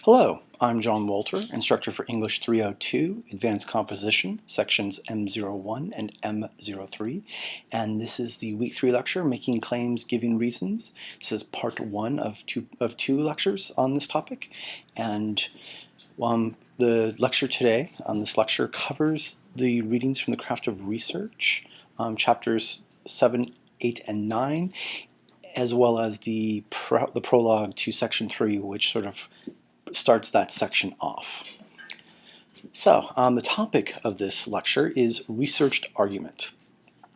Hello, I'm John Walter, instructor for English 302, Advanced Composition, sections M01 and M03, and this is the week 3 lecture, Making Claims, Giving Reasons. This is part 1 of two lectures on this topic, and the lecture today, this lecture covers the readings from the Craft of Research, chapters 7, 8, and 9, as well as the prologue to section 3, which sort of starts that section off. So the topic of this lecture is researched argument.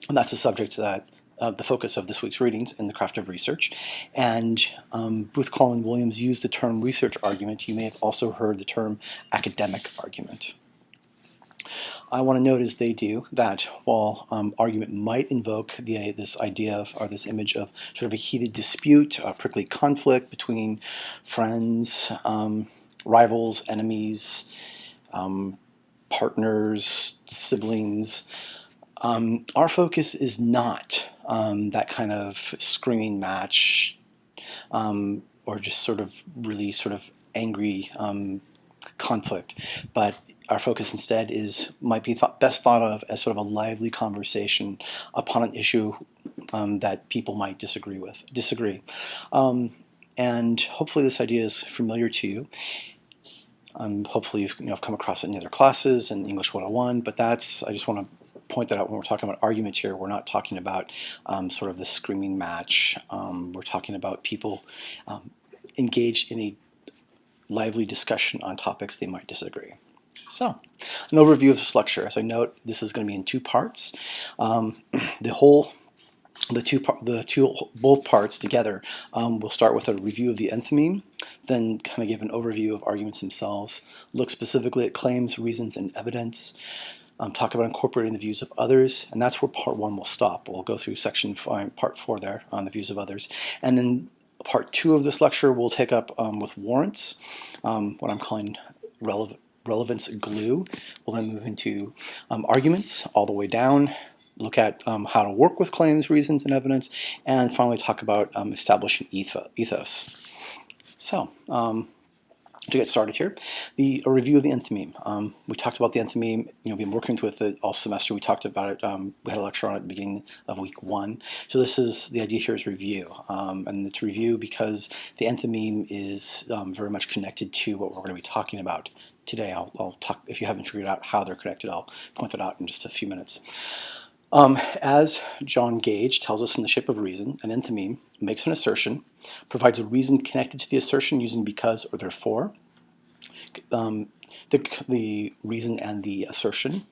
And that's the subject that the focus of this week's readings in the Craft of Research. And Booth, Collin, Williams used the term research argument. You may have also heard the term academic argument. I want to note as they do that while argument might invoke this idea of, or this image of sort of a heated dispute, a prickly conflict between friends, rivals, enemies, partners, siblings, our focus is not that kind of screaming match or just sort of really sort of angry conflict, but our focus instead might be best thought of as sort of a lively conversation upon an issue that people might disagree. And hopefully this idea is familiar to you. Hopefully you've come across it in other classes in English 101, but I just want to point that out when we're talking about argument here. We're not talking about sort of the screaming match. We're talking about people engaged in a lively discussion on topics they might disagree. So, an overview of this lecture. As I note, this is going to be in two parts. Both parts together will start with a review of the enthymeme, then kind of give an overview of arguments themselves, look specifically at claims, reasons, and evidence, talk about incorporating the views of others, and that's where part 1 will stop. We'll go through part 4 there on the views of others, and then part 2 of this lecture we'll take up with warrants, what I'm calling relevance glue. We'll then move into arguments all the way down, look at how to work with claims, reasons, and evidence, and finally talk about establishing ethos. So, to get started here, a review of the enthymeme. We talked about the enthymeme, we've been working with it all semester. We talked about it, we had a lecture on it at the beginning of week 1. So the idea here is review. And it's review because the enthymeme is very much connected to what we're going to be talking about today. I'll talk, if you haven't figured out how they're connected, I'll point that out in just a few minutes. As John Gage tells us in The Shape of Reason, an enthymeme makes an assertion, provides a reason connected to the assertion using because or therefore. The reason and the assertion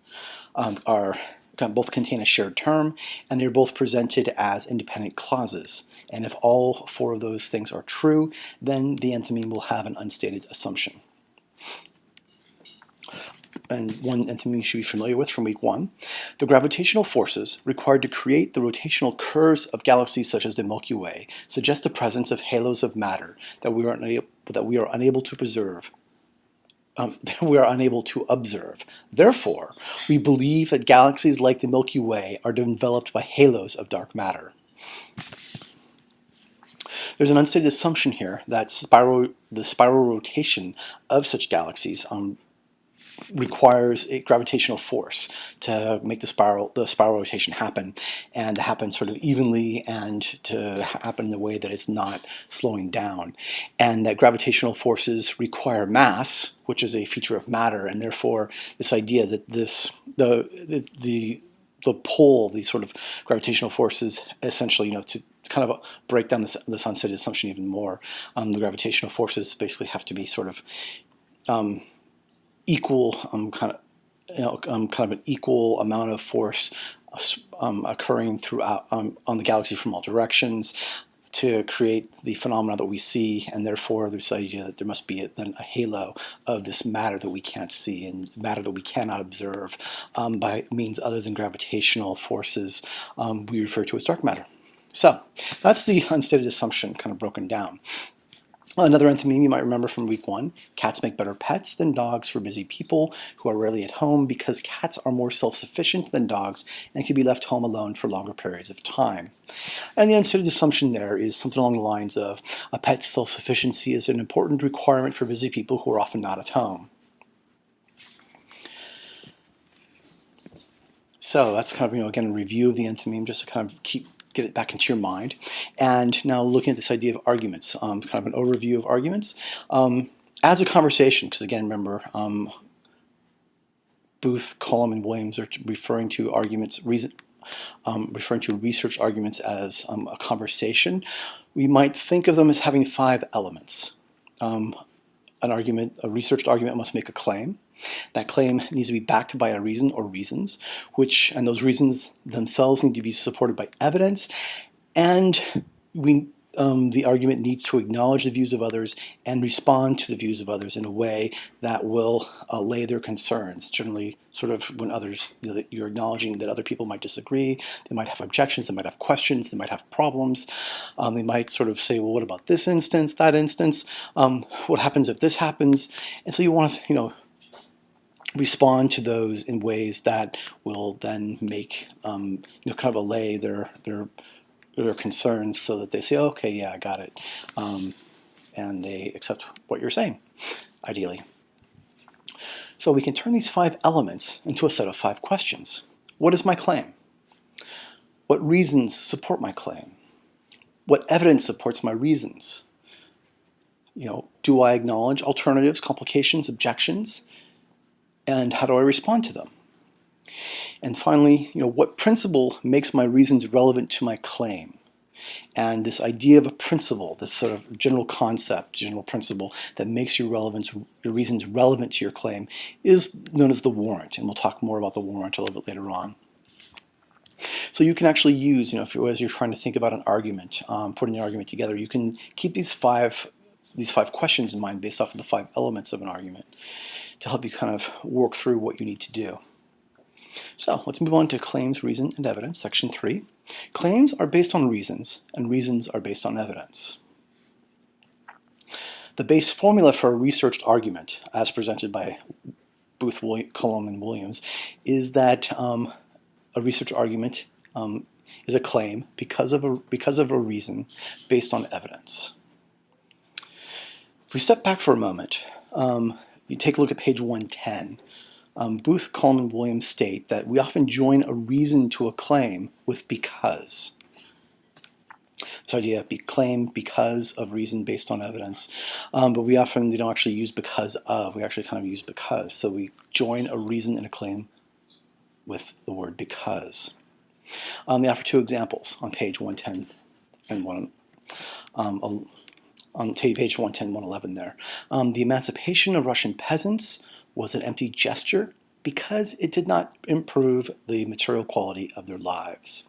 both contain a shared term, and they're both presented as independent clauses. And if all 4 of those things are true, then the enthymeme will have an unstated assumption. And one enthymeme you should be familiar with from week 1. The gravitational forces required to create the rotational curves of galaxies such as the Milky Way suggest the presence of halos of matter that we are unable to preserve. We are unable to observe. Therefore, we believe that galaxies like the Milky Way are developed by halos of dark matter. There's an unstated assumption here that the spiral rotation of such galaxies requires a gravitational force to make the spiral rotation happen, and to happen sort of evenly, and to happen in a way that it's not slowing down, and that gravitational forces require mass, which is a feature of matter, and therefore this idea that the pull, these sort of gravitational forces, essentially, to kind of break down this unstated assumption even more, the gravitational forces basically have to be sort of equal, kind of an equal amount of force occurring throughout on the galaxy from all directions to create the phenomena that we see, and therefore there's the idea that there must be a halo of this matter that we can't see and matter that we cannot observe by means other than gravitational forces we refer to as dark matter. So that's the unstated assumption kind of broken down. Another enthymeme you might remember from week 1, cats make better pets than dogs for busy people who are rarely at home because cats are more self-sufficient than dogs and can be left home alone for longer periods of time. And the unstated assumption there is something along the lines of a pet's self-sufficiency is an important requirement for busy people who are often not at home. So that's kind of, again, a review of the enthymeme just to kind of get it back into your mind. And now looking at this idea of arguments, kind of an overview of arguments. As a conversation, because again, remember, Booth, Cullum, and Williams are referring to arguments, referring to research arguments as a conversation. We might think of them as having 5 elements. A researched argument must make a claim. That claim needs to be backed by a reason or reasons, and those reasons themselves need to be supported by evidence, and the argument needs to acknowledge the views of others and respond to the views of others in a way that will allay their concerns. Generally, sort of when others, you're acknowledging that other people might disagree, they might have objections, they might have questions, they might have problems. They might sort of say, well, what about this instance, that instance? What happens if this happens? And so you want to, respond to those in ways that will then make, kind of allay their concerns so that they say, oh, okay, yeah, I got it. And they accept what you're saying, ideally. So we can turn these 5 elements into a set of 5 questions. What is my claim? What reasons support my claim? What evidence supports my reasons? Do I acknowledge alternatives, complications, objections? And how do I respond to them? And finally, what principle makes my reasons relevant to my claim? And this idea of a principle, this sort of general concept, general principle that makes your reasons relevant to your claim is known as the warrant. And we'll talk more about the warrant a little bit later on. So you can actually use, as you're trying to think about an argument, putting the argument together, you can keep these five questions in mind based off of the 5 elements of an argument to help you kind of work through what you need to do. So let's move on to claims, reason, and evidence, section 3. Claims are based on reasons, and reasons are based on evidence. The base formula for a researched argument, as presented by Booth, Cullum, and Williams, is that a research argument is a claim because of a reason based on evidence. If we step back for a moment, you take a look at page 110. Booth, Cullum, and Williams state that we often join a reason to a claim with because. This idea of claim because of reason based on evidence. But we often don't actually use because of. We actually kind of use because. So we join a reason and a claim with the word because. They offer 2 examples on page 110 and on page 110, 111 there. The emancipation of Russian peasants was an empty gesture because it did not improve the material quality of their lives.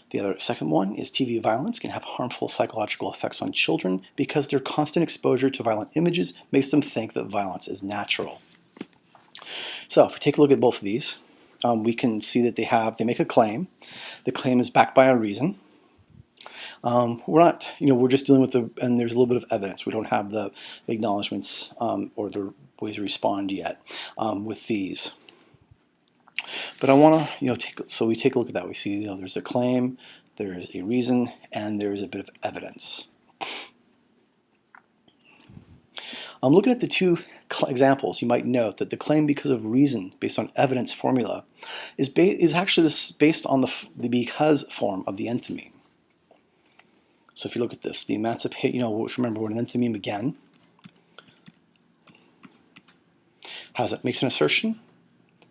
The second one is TV violence can have harmful psychological effects on children because their constant exposure to violent images makes them think that violence is natural. So if we take a look at both of these, we can see that they make a claim. The claim is backed by a reason. We're just dealing with and there's a little bit of evidence. We don't have the acknowledgments or the ways to respond yet with these. But I want to, so we take a look at that. We see, there's a claim, there is a reason, and there is a bit of evidence. Looking at the 2 examples, you might note that the claim because of reason based on evidence formula is actually based on the because form of the enthymeme. So if you look at this, the emancipation, if you remember what an enthymeme again, makes an assertion,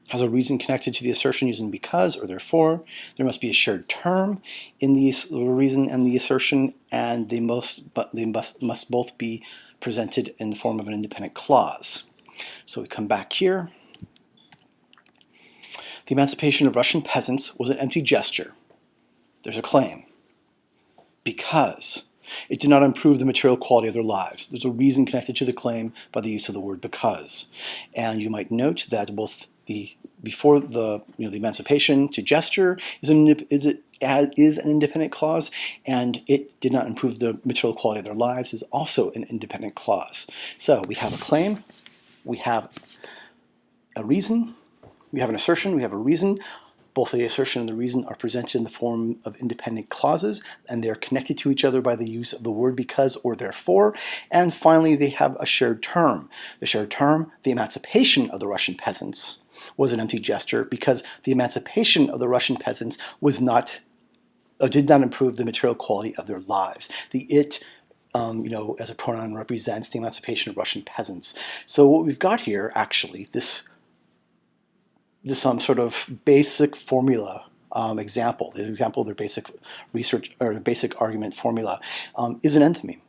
has a reason connected to the assertion using because or therefore. There must be a shared term in the reason and the assertion, and they must both be presented in the form of an independent clause. So we come back here. The emancipation of Russian peasants was an empty gesture. There's a claim. Because it did not improve the material quality of their lives. There's a reason connected to the claim by the use of the word because. And you might note that both before the the emancipation to gesture is an independent clause, and it did not improve the material quality of their lives is also an independent clause. So we have a claim, we have a reason, we have an assertion, we have a reason. Both the assertion and the reason are presented in the form of independent clauses, and they are connected to each other by the use of the word because or therefore. And finally, they have a shared term. The shared term, the emancipation of the Russian peasants, was an empty gesture because the emancipation of the Russian peasants was not, did not improve the material quality of their lives. The it as a pronoun represents the emancipation of Russian peasants. So what we've got here, actually, this sort of basic formula example, this example of their basic research or the basic argument formula is an enthymeme.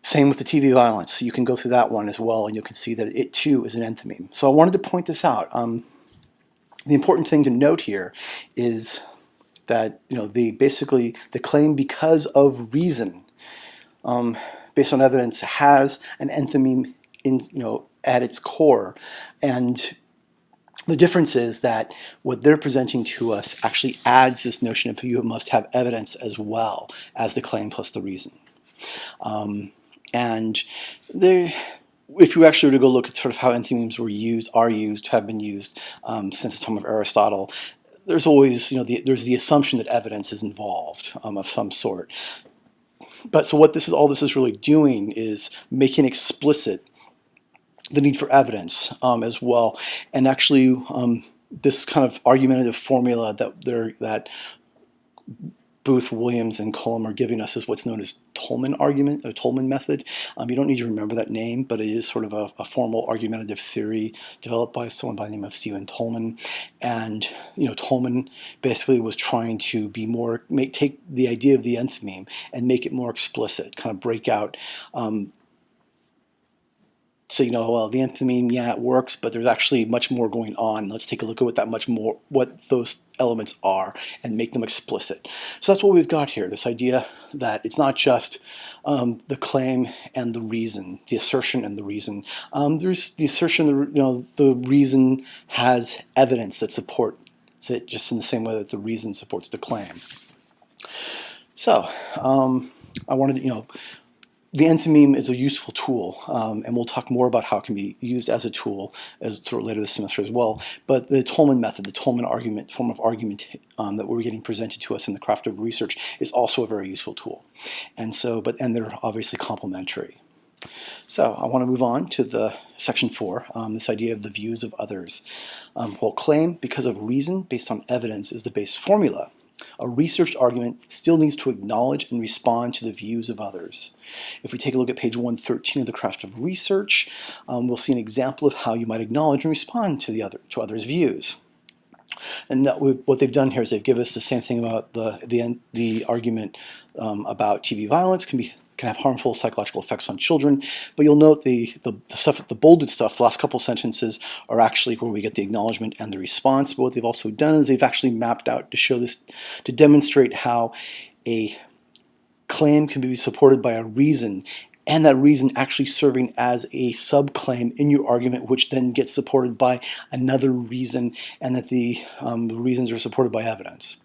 Same with the TV violence. You can go through that one as well, and you can see that it too is an enthymeme. So I wanted to point this out. The important thing to note here is that the claim because of reason, based on evidence, has an enthymeme in at its core, and the difference is that what they're presenting to us actually adds this notion of you must have evidence as well as the claim plus the reason. And if you actually were to go look at sort of how enthymemes have been used since the time of Aristotle, there's always there's the assumption that evidence is involved of some sort. But so what all this is really doing is making explicit the need for evidence as well, and actually this kind of argumentative formula that Booth, Williams, and Cullum are giving us is what's known as Tolman argument, or Tolman method. You don't need to remember that name, but it is sort of a formal argumentative theory developed by someone by the name of Stephen Tolman. And Tolman basically was trying to take the idea of the enthymeme and make it more explicit, kind of break out. So well, the enthymeme, yeah, it works, but there's actually much more going on. Let's take a look at what those elements are, and make them explicit. So that's what we've got here, this idea that it's not just the claim and the reason, the assertion and the reason. There's the assertion, the reason has evidence that supports it, just in the same way that the reason supports the claim. So I wanted to, the enthymeme is a useful tool, and we'll talk more about how it can be used as a tool later this semester as well. But the Tolman method, the Tolman form of argument that we're getting presented to us in the craft of research is also a very useful tool. And they're obviously complementary. So I want to move on to the section 4, this idea of the views of others. While claim because of reason based on evidence is the base formula, a researched argument still needs to acknowledge and respond to the views of others. If we take a look at page 113 of the Craft of Research, we'll see an example of how you might acknowledge and respond to others' views. And what they've done here is they've given us the same thing about the argument about TV violence can have harmful psychological effects on children. But you'll note the bolded stuff, the last couple sentences, are actually where we get the acknowledgement and the response. But what they've also done is they've actually mapped out to show this, to demonstrate how a claim can be supported by a reason, and that reason actually serving as a subclaim in your argument, which then gets supported by another reason, and that the reasons are supported by evidence.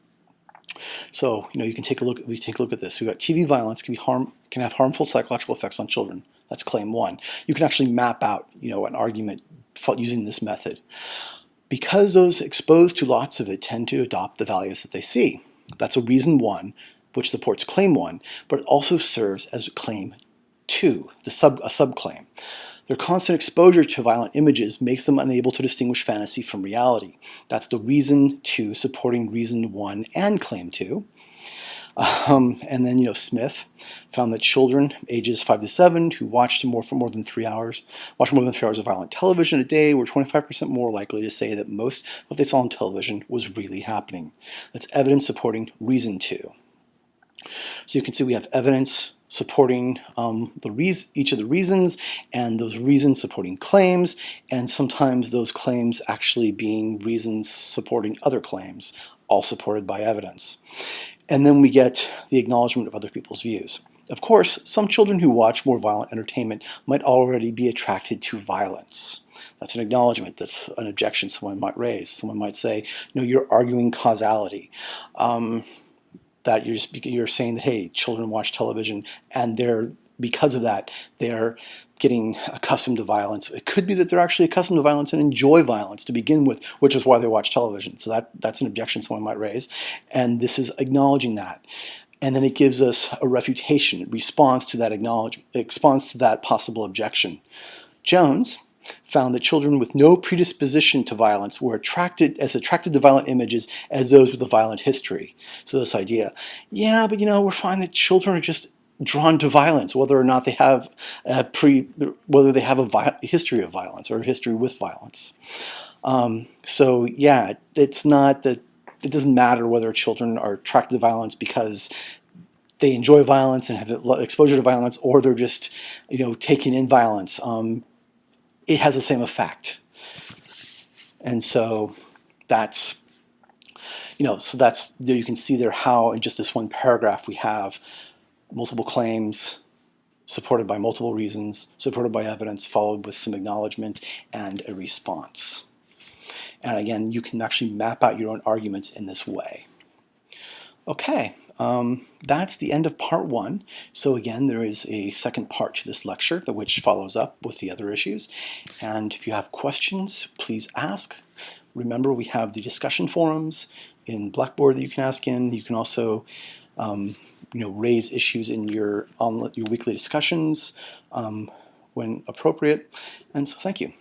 So you can take a look. We take a look at this. We've got TV violence can have harmful psychological effects on children. That's claim 1. You can actually map out an argument using this method, because those exposed to lots of it tend to adopt the values that they see. That's a reason 1, which supports claim 1, but it also serves as claim 2, a subclaim. Their constant exposure to violent images makes them unable to distinguish fantasy from reality. That's the reason 2 supporting reason 1 and claim 2. And then Smith found that children ages 5 to 7 who watched more than 3 hours of violent television a day were 25% more likely to say that most of what they saw on television was really happening. That's evidence supporting reason 2. So you can see we have evidence supporting each of the reasons, and those reasons supporting claims, and sometimes those claims actually being reasons supporting other claims, all supported by evidence. And then we get the acknowledgement of other people's views. Of course, some children who watch more violent entertainment might already be attracted to violence. That's an acknowledgement. That's an objection someone might raise. Someone might say, you're arguing causality. That you're saying that, hey, children watch television and because of that, they're getting accustomed to violence. It could be that they're actually accustomed to violence and enjoy violence to begin with, which is why they watch television. So that's an objection someone might raise. And this is acknowledging that. And then it gives us a refutation. It responds to that acknowledgement, it responds to that possible objection. Jones found that children with no predisposition to violence were attracted to violent images as those with a violent history. So this idea, yeah, but we're finding that children are just drawn to violence, whether or not they have whether they have a history of violence or a history with violence. So yeah, it's not that it doesn't matter whether children are attracted to violence because they enjoy violence and have exposure to violence, or they're just taking in violence. It has the same effect. And so that's, you can see there how in just this one paragraph we have multiple claims supported by multiple reasons, supported by evidence, followed with some acknowledgement and a response. And again, you can actually map out your own arguments in this way. Okay, that's the end of part 1. So again, there is a second part to this lecture, which follows up with the other issues. And if you have questions, please ask. Remember, we have the discussion forums in Blackboard that you can ask in. You can also raise issues in your weekly discussions when appropriate. And so thank you.